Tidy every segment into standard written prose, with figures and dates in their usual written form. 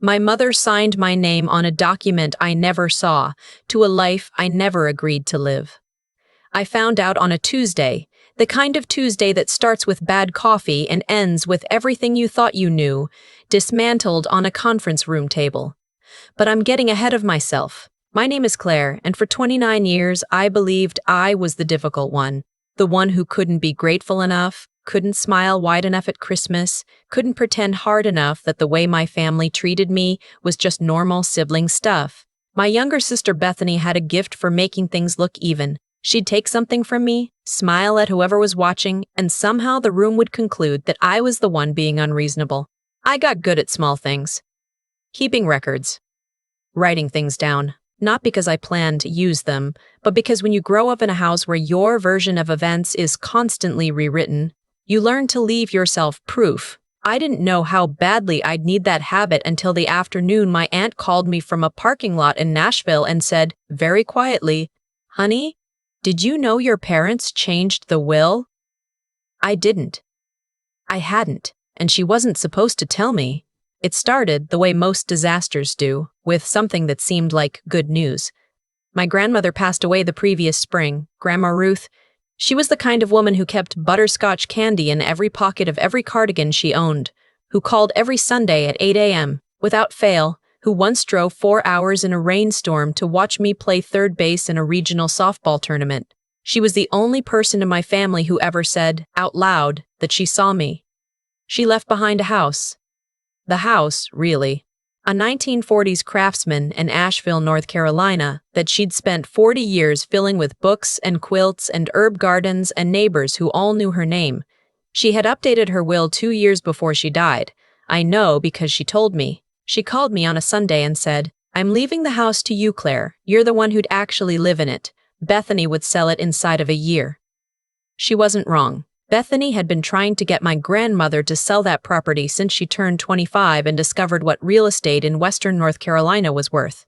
My mother signed my name on a document I never saw, to a life I never agreed to live. I found out on a Tuesday, the kind of Tuesday that starts with bad coffee and ends with everything you thought you knew, dismantled on a conference room table. But I'm getting ahead of myself. My name is Claire, and for 29 years I believed I was the difficult one, the one who couldn't be grateful enough, couldn't smile wide enough at Christmas, couldn't pretend hard enough that the way my family treated me was just normal sibling stuff. My younger sister Bethany had a gift for making things look even. She'd take something from me, smile at whoever was watching, and somehow the room would conclude that I was the one being unreasonable. I got good at small things. Keeping records. Writing things down. Not because I planned to use them, but because when you grow up in a house where your version of events is constantly rewritten, you learn to leave yourself proof. I didn't know how badly I'd need that habit until the afternoon my aunt called me from a parking lot in Nashville and said, very quietly, "Honey, did you know your parents changed the will?" I didn't. I hadn't, and she wasn't supposed to tell me. It started the way most disasters do, with something that seemed like good news. My grandmother passed away the previous spring, Grandma Ruth. She was the kind of woman who kept butterscotch candy in every pocket of every cardigan she owned, who called every Sunday at 8 a.m., without fail, who once drove 4 hours in a rainstorm to watch me play third base in a regional softball tournament. She was the only person in my family who ever said, out loud, that she saw me. She left behind a house. The house, really. A 1940s craftsman in Asheville, North Carolina, that she'd spent 40 years filling with books and quilts and herb gardens and neighbors who all knew her name. She had updated her will 2 years before she died. I know because she told me. She called me on a Sunday and said, "I'm leaving the house to you, Claire. You're the one who'd actually live in it. Bethany would sell it inside of a year." She wasn't wrong. Bethany had been trying to get my grandmother to sell that property since she turned 25 and discovered what real estate in western North Carolina was worth.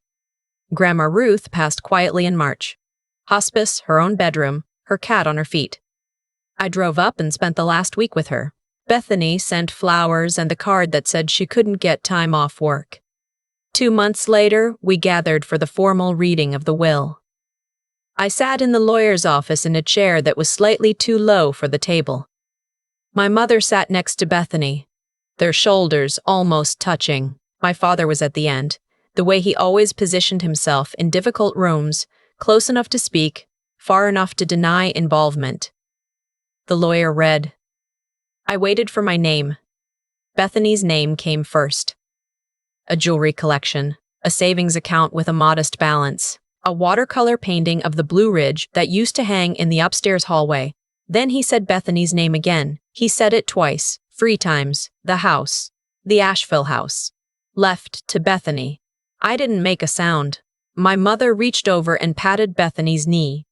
Grandma Ruth passed quietly in March. Hospice, her own bedroom, her cat on her feet. I drove up and spent the last week with her. Bethany sent flowers and a card that said she couldn't get time off work. 2 months later, we gathered for the formal reading of the will. I sat in the lawyer's office in a chair that was slightly too low for the table. My mother sat next to Bethany, their shoulders almost touching. My father was at the end, the way he always positioned himself in difficult rooms, close enough to speak, far enough to deny involvement. The lawyer read. I waited for my name. Bethany's name came first. A jewelry collection, a savings account with a modest balance, a watercolor painting of the Blue Ridge that used to hang in the upstairs hallway. Then he said Bethany's name again. He said it twice, 3 times. The house. The Asheville house. Left to Bethany. I didn't make a sound. My mother reached over and patted Bethany's knee.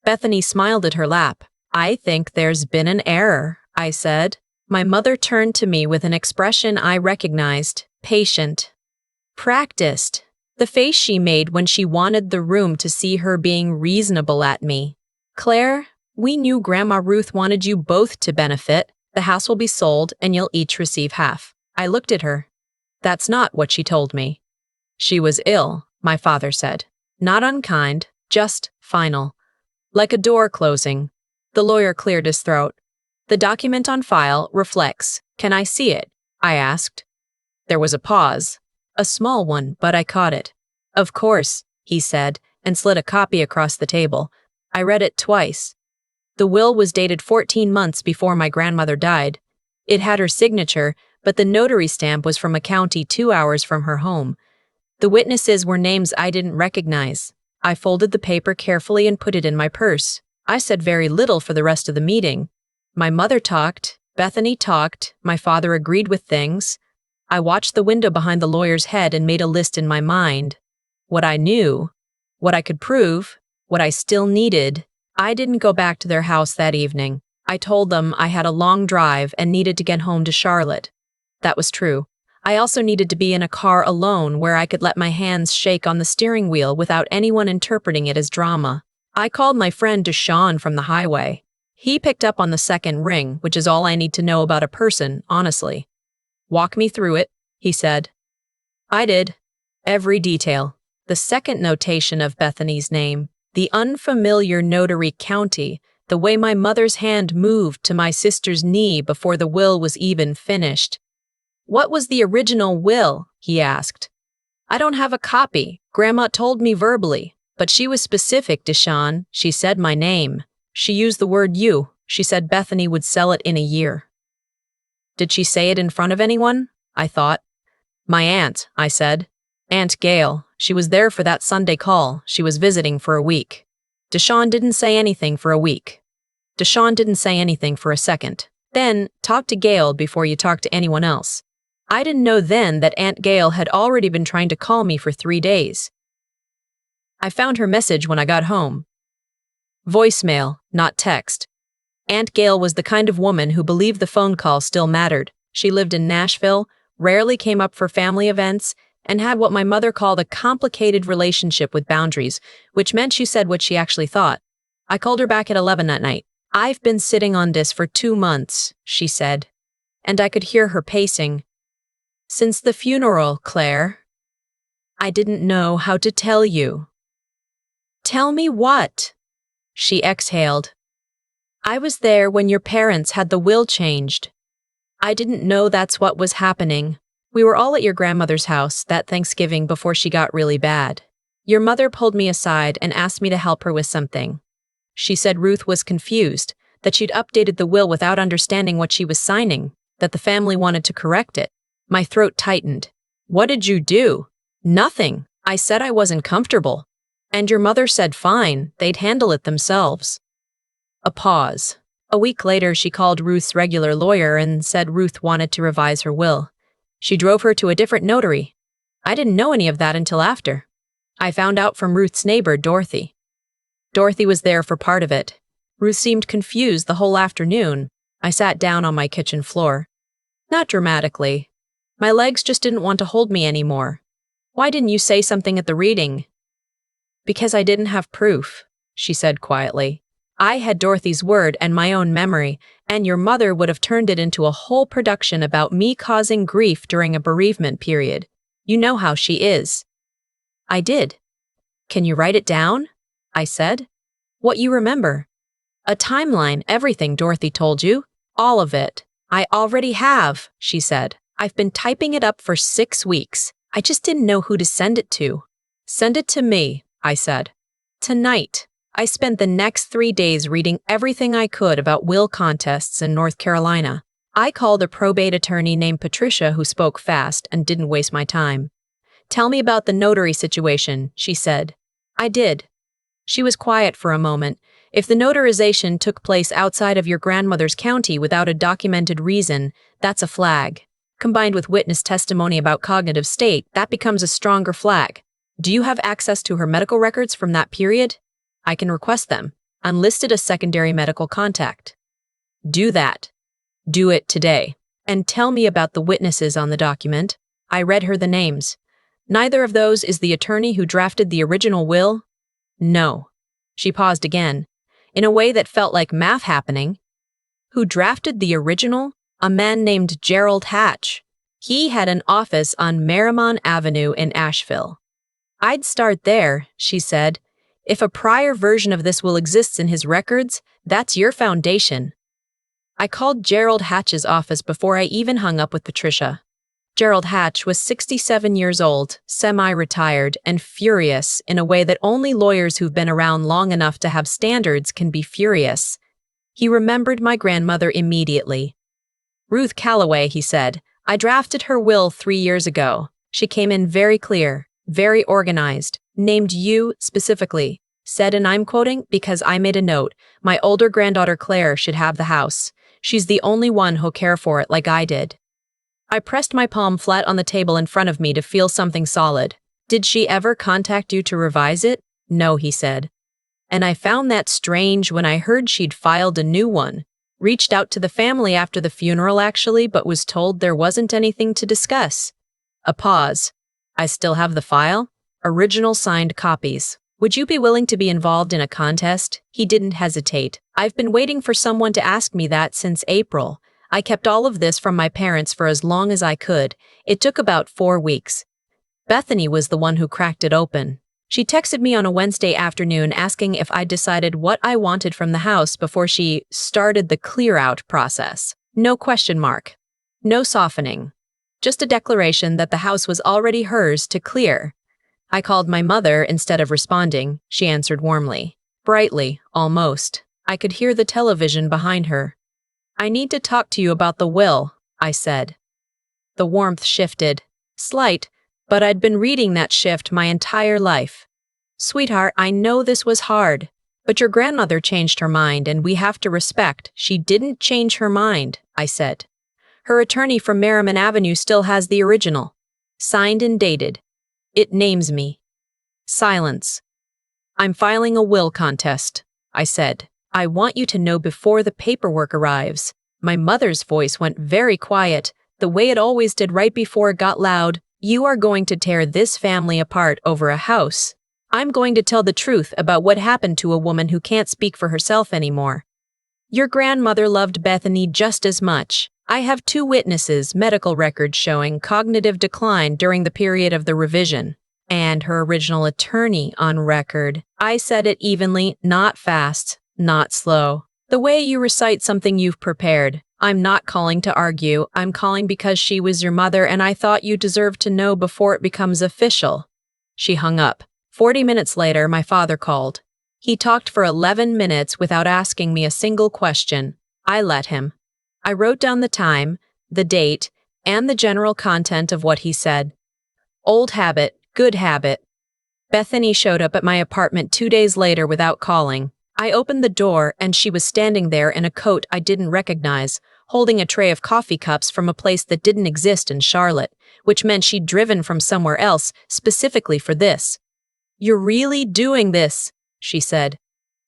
Bethany smiled at her lap. "I think there's been an error," I said. My mother turned to me with an expression I recognized. Patient. Practiced. The face she made when she wanted the room to see her being reasonable at me. "Claire, we knew Grandma Ruth wanted you both to benefit. The house will be sold and you'll each receive half." I looked at her. That's not what she told me. She was ill, my father said. Not unkind, just final. Like a door closing. The lawyer cleared his throat. "The document on file reflects. Can I see it?" I asked. There was a pause. A small one, but I caught it. "Of course," he said, and slid a copy across the table. I read it twice. The will was dated 14 months before my grandmother died. It had her signature, but the notary stamp was from a county 2 hours from her home. The witnesses were names I didn't recognize. I folded the paper carefully and put it in my purse. I said very little for the rest of the meeting. My mother talked, Bethany talked, my father agreed with things. I watched the window behind the lawyer's head and made a list in my mind. What I knew, what I could prove, what I still needed. I didn't go back to their house that evening. I told them I had a long drive and needed to get home to Charlotte. That was true. I also needed to be in a car alone where I could let my hands shake on the steering wheel without anyone interpreting it as drama. I called my friend Deshaun from the highway. He picked up on the second ring, which is all I need to know about a person, honestly. "Walk me through it," he said. I did. Every detail. The second notation of Bethany's name, the unfamiliar notary county, the way my mother's hand moved to my sister's knee before the will was even finished. What was the original will? He asked. I don't have a copy. Grandma told me verbally, but she was specific, Deshawn. She said my name. She used the word you. She said Bethany would sell it in a year. Did she say it in front of anyone? I thought. My aunt, I said. Aunt Gail. She was there for that Sunday call. She was visiting for a week. Deshawn didn't say anything for a week. Deshawn didn't say anything for a second. Then, talk to Gail before you talk to anyone else. I didn't know then that Aunt Gail had already been trying to call me for 3 days. I found her message when I got home. Voicemail, not text. Aunt Gail was the kind of woman who believed the phone call still mattered. She lived in Nashville, rarely came up for family events, and had what my mother called a complicated relationship with boundaries, which meant she said what she actually thought. I called her back at 11 that night. I've been sitting on this for 2 months, she said. And I could hear her pacing. Since the funeral, Claire. I didn't know how to tell you. Tell me what? She exhaled. I was there when your parents had the will changed. I didn't know that's what was happening. We were all at your grandmother's house that Thanksgiving before she got really bad. Your mother pulled me aside and asked me to help her with something. She said Ruth was confused, that she'd updated the will without understanding what she was signing, that the family wanted to correct it. My throat tightened. What did you do? Nothing. I said I wasn't comfortable. And your mother said fine, they'd handle it themselves. A pause. A week later, she called Ruth's regular lawyer and said Ruth wanted to revise her will. She drove her to a different notary. I didn't know any of that until after. I found out from Ruth's neighbor, Dorothy. Dorothy was there for part of it. Ruth seemed confused the whole afternoon. I sat down on my kitchen floor. Not dramatically. My legs just didn't want to hold me anymore. Why didn't you say something at the reading? Because I didn't have proof, she said quietly. I had Dorothy's word and my own memory, and your mother would have turned it into a whole production about me causing grief during a bereavement period. You know how she is. I did. Can you write it down? I said. What you remember. A timeline, everything Dorothy told you. All of it. I already have, she said. I've been typing it up for 6 weeks. I just didn't know who to send it to. Send it to me, I said. Tonight. I spent the next 3 days reading everything I could about will contests in North Carolina. I called a probate attorney named Patricia who spoke fast and didn't waste my time. Tell me about the notary situation, she said. I did. She was quiet for a moment. If the notarization took place outside of your grandmother's county without a documented reason, that's a flag. Combined with witness testimony about cognitive state, that becomes a stronger flag. Do you have access to her medical records from that period? I can request them. Unlisted as secondary medical contact. Do that. Do it today. And tell me about the witnesses on the document. I read her the names. Neither of those is the attorney who drafted the original will? No. She paused again, in a way that felt like math happening. Who drafted the original? A man named Gerald Hatch. He had an office on Merrimon Avenue in Asheville. I'd start there, she said. If a prior version of this will exists in his records, that's your foundation. I called Gerald Hatch's office before I even hung up with Patricia. Gerald Hatch was 67 years old, semi-retired, and furious in a way that only lawyers who've been around long enough to have standards can be furious. He remembered my grandmother immediately. Ruth Calloway, he said. I drafted her will 3 years ago. She came in very clear, very organized. Named you specifically, said, and I'm quoting, because I made a note, my older granddaughter Claire should have the house. She's the only one who'll care for it like I did. I pressed my palm flat on the table in front of me to feel something solid. Did she ever contact you to revise it? No, he said. And I found that strange when I heard she'd filed a new one. Reached out to the family after the funeral actually, but was told there wasn't anything to discuss. A pause. I still have the file? Original signed copies. Would you be willing to be involved in a contest? He didn't hesitate. I've been waiting for someone to ask me that since April. I kept all of this from my parents for as long as I could. It took about 4 weeks. Bethany was the one who cracked it open. She texted me on a Wednesday afternoon asking if I decided what I wanted from the house before she started the clear-out process. No question mark. No softening. Just a declaration that the house was already hers to clear. I called my mother instead of responding. She answered warmly. Brightly, almost. I could hear the television behind her. I need to talk to you about the will, I said. The warmth shifted. Slight, but I'd been reading that shift my entire life. Sweetheart, I know this was hard, but your grandmother changed her mind and we have to respect she didn't change her mind, I said. Her attorney from Merriman Avenue still has the original. Signed and dated. It names me. Silence. I'm filing a will contest, I said. I want you to know before the paperwork arrives. My mother's voice went very quiet, the way it always did right before it got loud. You are going to tear this family apart over a house. I'm going to tell the truth about what happened to a woman who can't speak for herself anymore. Your grandmother loved Bethany just as much. I have 2 witnesses' medical records showing cognitive decline during the period of the revision. And her original attorney on record. I said it evenly, not fast, not slow. The way you recite something you've prepared. I'm not calling to argue. I'm calling because she was your mother and I thought you deserved to know before it becomes official. She hung up. 40 minutes later, my father called. He talked for 11 minutes without asking me a single question. I let him. I wrote down the time, the date, and the general content of what he said. Old habit, good habit. Bethany showed up at my apartment 2 days later without calling. I opened the door and she was standing there in a coat I didn't recognize, holding a tray of coffee cups from a place that didn't exist in Charlotte, which meant she'd driven from somewhere else specifically for this. You're really doing this, she said.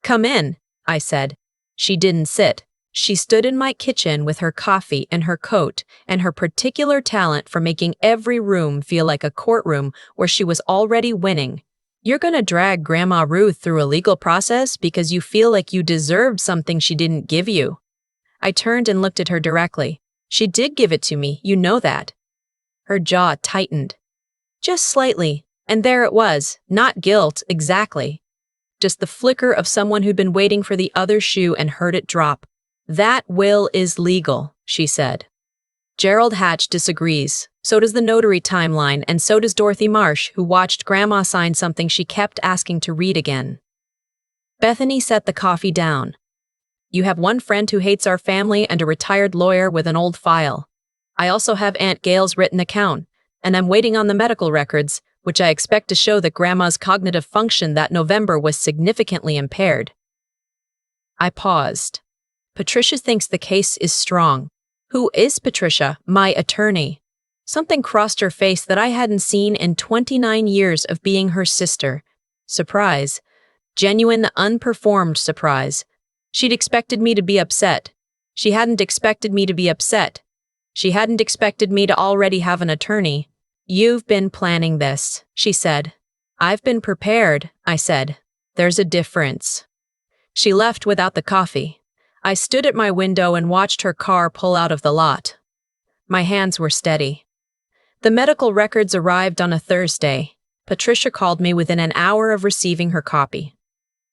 Come in, I said. She didn't sit. She stood in my kitchen with her coffee and her coat and her particular talent for making every room feel like a courtroom where she was already winning. You're gonna drag Grandma Ruth through a legal process because you feel like you deserved something she didn't give you. I turned and looked at her directly. She did give it to me, you know that. Her jaw tightened. Just slightly, and there it was, not guilt, exactly. Just the flicker of someone who'd been waiting for the other shoe and heard it drop. That will is legal, she said. Gerald Hatch disagrees. So does the notary timeline, and so does Dorothy Marsh, who watched Grandma sign something she kept asking to read again. Bethany set the coffee down. You have one friend who hates our family and a retired lawyer with an old file. I also have Aunt Gail's written account, and I'm waiting on the medical records, which I expect to show that Grandma's cognitive function that November was significantly impaired. I paused. Patricia thinks the case is strong. Who is Patricia? My attorney. Something crossed her face that I hadn't seen in 29 years of being her sister. Surprise. Genuine, unperformed surprise. She'd expected me to be upset. She hadn't expected me to be upset. She hadn't expected me to already have an attorney. You've been planning this, she said. I've been prepared, I said. There's a difference. She left without the coffee. I stood at my window and watched her car pull out of the lot. My hands were steady. The medical records arrived on a Thursday. Patricia called me within an hour of receiving her copy.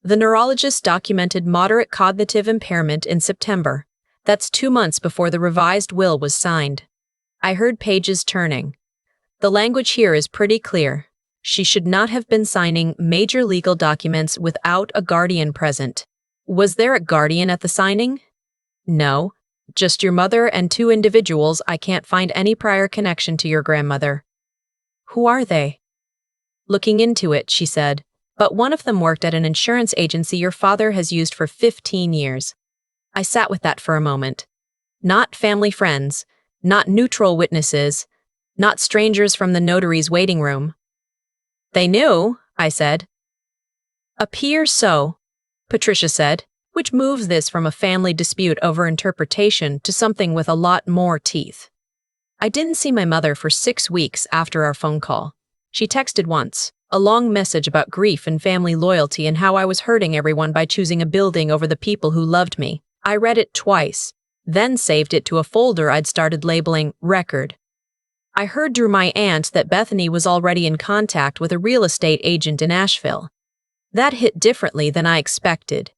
The neurologist documented moderate cognitive impairment in September. That's 2 months before the revised will was signed. I heard pages turning. The language here is pretty clear. She should not have been signing major legal documents without a guardian present. Was there a guardian at the signing? No, just your mother and 2 individuals. I can't find any prior connection to your grandmother. Who are they? Looking into it, she said, but one of them worked at an insurance agency your father has used for 15 years. I sat with that for a moment. Not family friends, not neutral witnesses, not strangers from the notary's waiting room. They knew, I said. Appears so, Patricia said, which moves this from a family dispute over interpretation to something with a lot more teeth. I didn't see my mother for 6 weeks after our phone call. She texted once, a long message about grief and family loyalty and how I was hurting everyone by choosing a building over the people who loved me. I read it twice, then saved it to a folder I'd started labeling Record. I heard through my aunt that Bethany was already in contact with a real estate agent in Asheville. That hit differently than I expected.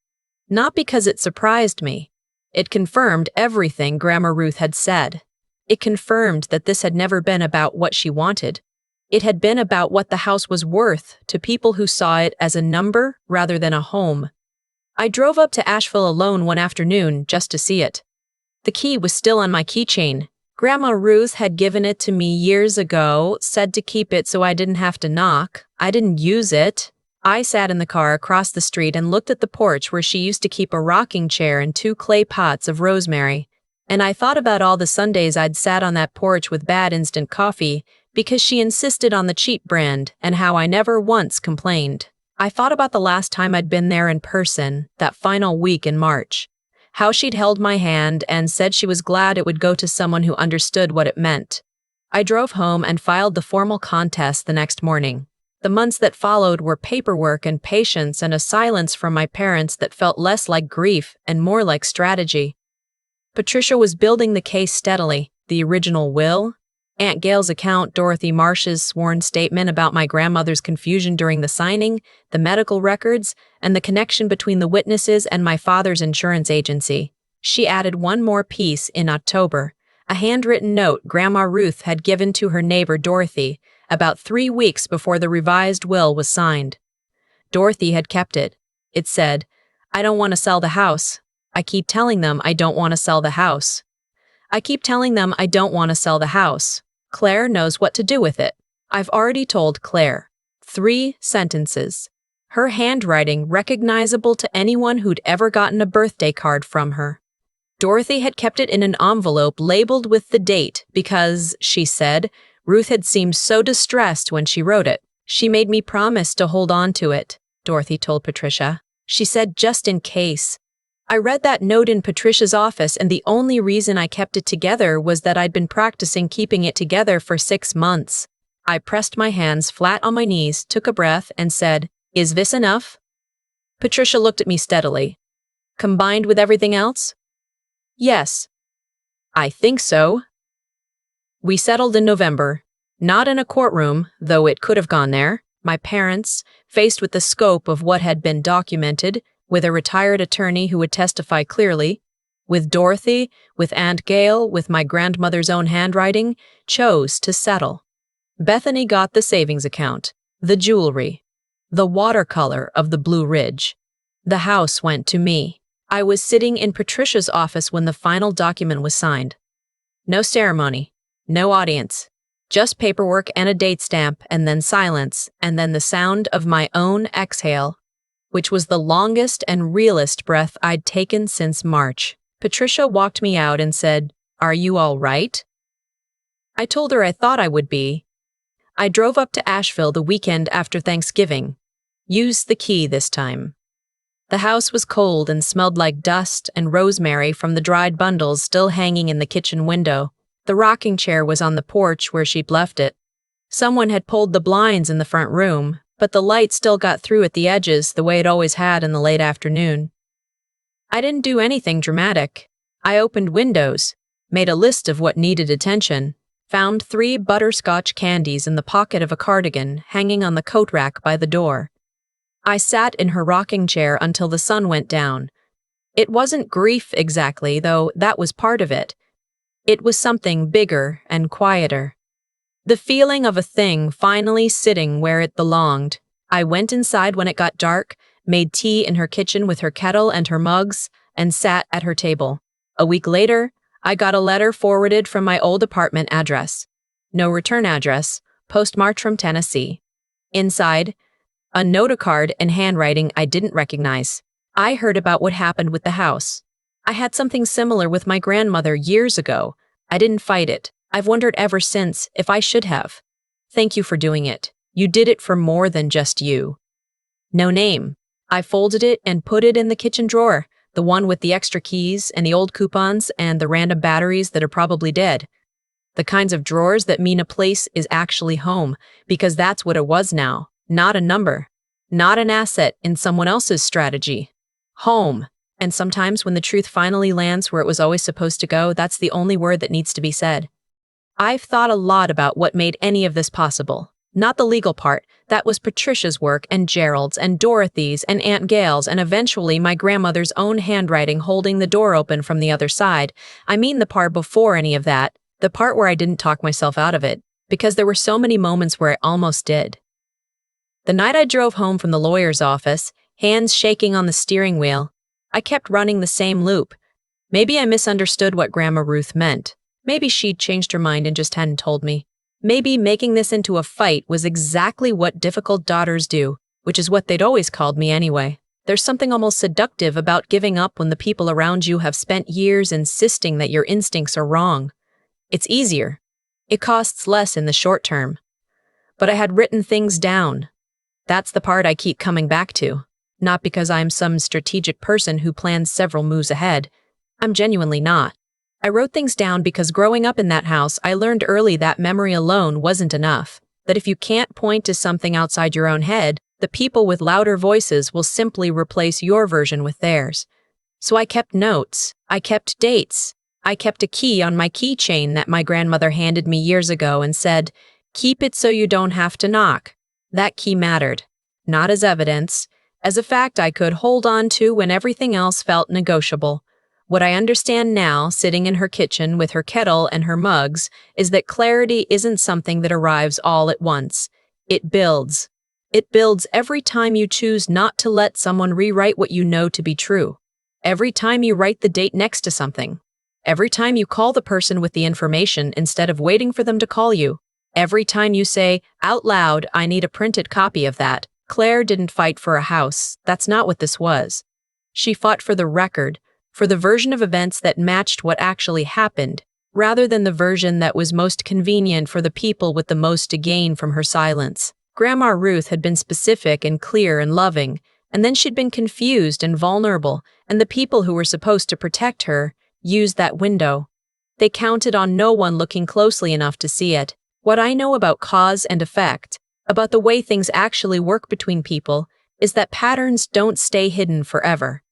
Not because it surprised me. It confirmed everything Grandma Ruth had said. It confirmed that this had never been about what she wanted. It had been about what the house was worth to people who saw it as a number rather than a home. I drove up to Asheville alone one afternoon just to see it. The key was still on my keychain. Grandma Ruth had given it to me years ago, said to keep it so I didn't have to knock. I didn't use it. I sat in the car across the street and looked at the porch where she used to keep a rocking chair and 2 clay pots of rosemary. And I thought about all the Sundays I'd sat on that porch with bad instant coffee because she insisted on the cheap brand and how I never once complained. I thought about the last time I'd been there in person, that final week in March. How she'd held my hand and said she was glad it would go to someone who understood what it meant. I drove home and filed the formal contest the next morning. The months that followed were paperwork and patience and a silence from my parents that felt less like grief and more like strategy. Patricia was building the case steadily. The original will, Aunt Gail's account, Dorothy Marsh's sworn statement about my grandmother's confusion during the signing, the medical records, and the connection between the witnesses and my father's insurance agency. She added one more piece in October, a handwritten note Grandma Ruth had given to her neighbor Dorothy about 3 weeks before the revised will was signed. Dorothy had kept it. It said, "I don't want to sell the house. I keep telling them I don't want to sell the house. I keep telling them I don't want to sell the house. Claire knows what to do with it. I've already told Claire." 3 sentences. Her handwriting recognizable to anyone who'd ever gotten a birthday card from her. Dorothy had kept it in an envelope labeled with the date because, she said, Ruth had seemed so distressed when she wrote it. "She made me promise to hold on to it," Dorothy told Patricia. "She said just in case." I read that note in Patricia's office, and the only reason I kept it together was that I'd been practicing keeping it together for 6 months. I pressed my hands flat on my knees, took a breath, and said, "Is this enough?" Patricia looked at me steadily. "Combined with everything else?" "Yes." "I think so." We settled in November. Not in a courtroom, though it could have gone there. My parents, faced with the scope of what had been documented, with a retired attorney who would testify clearly, with Dorothy, with Aunt Gail, with my grandmother's own handwriting, chose to settle. Bethany got the savings account, the jewelry, the watercolor of the Blue Ridge. The house went to me. I was sitting in Patricia's office when the final document was signed. No ceremony, no audience, just paperwork and a date stamp, and then silence, and then the sound of my own exhale, which was the longest and realest breath I'd taken since March. Patricia walked me out and said, "Are you all right?" I told her I thought I would be. I drove up to Asheville the weekend after Thanksgiving. Used the key this time. The house was cold and smelled like dust and rosemary from the dried bundles still hanging in the kitchen window. The rocking chair was on the porch where she'd left it. Someone had pulled the blinds in the front room, but the light still got through at the edges the way it always had in the late afternoon. I didn't do anything dramatic. I opened windows, made a list of what needed attention, found 3 butterscotch candies in the pocket of a cardigan hanging on the coat rack by the door. I sat in her rocking chair until the sun went down. It wasn't grief exactly, though that was part of it. It was something bigger and quieter. The feeling of a thing finally sitting where it belonged. I went inside when it got dark, made tea in her kitchen with her kettle and her mugs, and sat at her table. A week later, I got a letter forwarded from my old apartment address. No return address, postmarked from Tennessee. Inside, a note-card in handwriting I didn't recognize. I heard about what happened with the house. I had something similar with my grandmother years ago. I didn't fight it. I've wondered ever since if I should have. Thank you for doing it. You did it for more than just you. No name. I folded it and put it in the kitchen drawer, the one with the extra keys and the old coupons and the random batteries that are probably dead. The kinds of drawers that mean a place is actually home, because that's what it was now. Not a number. Not an asset in someone else's strategy. Home. And sometimes when the truth finally lands where it was always supposed to go, that's the only word that needs to be said. I've thought a lot about what made any of this possible. Not the legal part, that was Patricia's work and Gerald's and Dorothy's and Aunt Gail's and eventually my grandmother's own handwriting holding the door open from the other side. I mean the part before any of that, the part where I didn't talk myself out of it, because there were so many moments where I almost did. The night I drove home from the lawyer's office, hands shaking on the steering wheel, I kept running the same loop. Maybe I misunderstood what Grandma Ruth meant. Maybe she'd changed her mind and just hadn't told me. Maybe making this into a fight was exactly what difficult daughters do, which is what they'd always called me anyway. There's something almost seductive about giving up when the people around you have spent years insisting that your instincts are wrong. It's easier. It costs less in the short term. But I had written things down. That's the part I keep coming back to. Not because I'm some strategic person who plans several moves ahead. I'm genuinely not. I wrote things down because growing up in that house, I learned early that memory alone wasn't enough. That if you can't point to something outside your own head, the people with louder voices will simply replace your version with theirs. So I kept notes. I kept dates. I kept a key on my keychain that my grandmother handed me years ago and said, "Keep it so you don't have to knock." That key mattered. Not as evidence, as a fact I could hold on to when everything else felt negotiable. What I understand now, sitting in her kitchen with her kettle and her mugs, is that clarity isn't something that arrives all at once. It builds. It builds every time you choose not to let someone rewrite what you know to be true. Every time you write the date next to something. Every time you call the person with the information instead of waiting for them to call you. Every time you say, out loud, "I need a printed copy of that." Claire didn't fight for a house. That's not what this was. She fought for the record, for the version of events that matched what actually happened, rather than the version that was most convenient for the people with the most to gain from her silence. Grandma Ruth had been specific and clear and loving, and then she'd been confused and vulnerable, and the people who were supposed to protect her used that window. They counted on no one looking closely enough to see it. What I know about cause and effect, about the way things actually work between people, is that patterns don't stay hidden forever.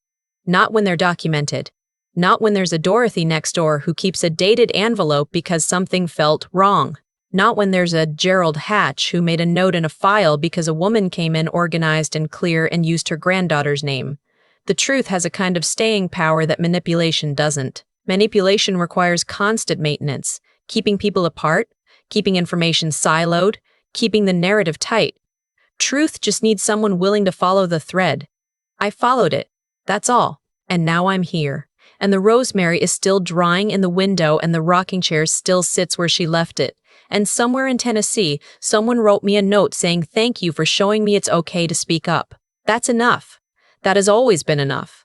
Not when they're documented. Not when there's a Dorothy next door who keeps a dated envelope because something felt wrong. Not when there's a Gerald Hatch who made a note in a file because a woman came in organized and clear and used her granddaughter's name. The truth has a kind of staying power that manipulation doesn't. Manipulation requires constant maintenance, keeping people apart, keeping information siloed, keeping the narrative tight. Truth just needs someone willing to follow the thread. I followed it. That's all. And now I'm here. And the rosemary is still drying in the window and the rocking chair still sits where she left it. And somewhere in Tennessee, someone wrote me a note saying thank you for showing me it's okay to speak up. That's enough. That has always been enough.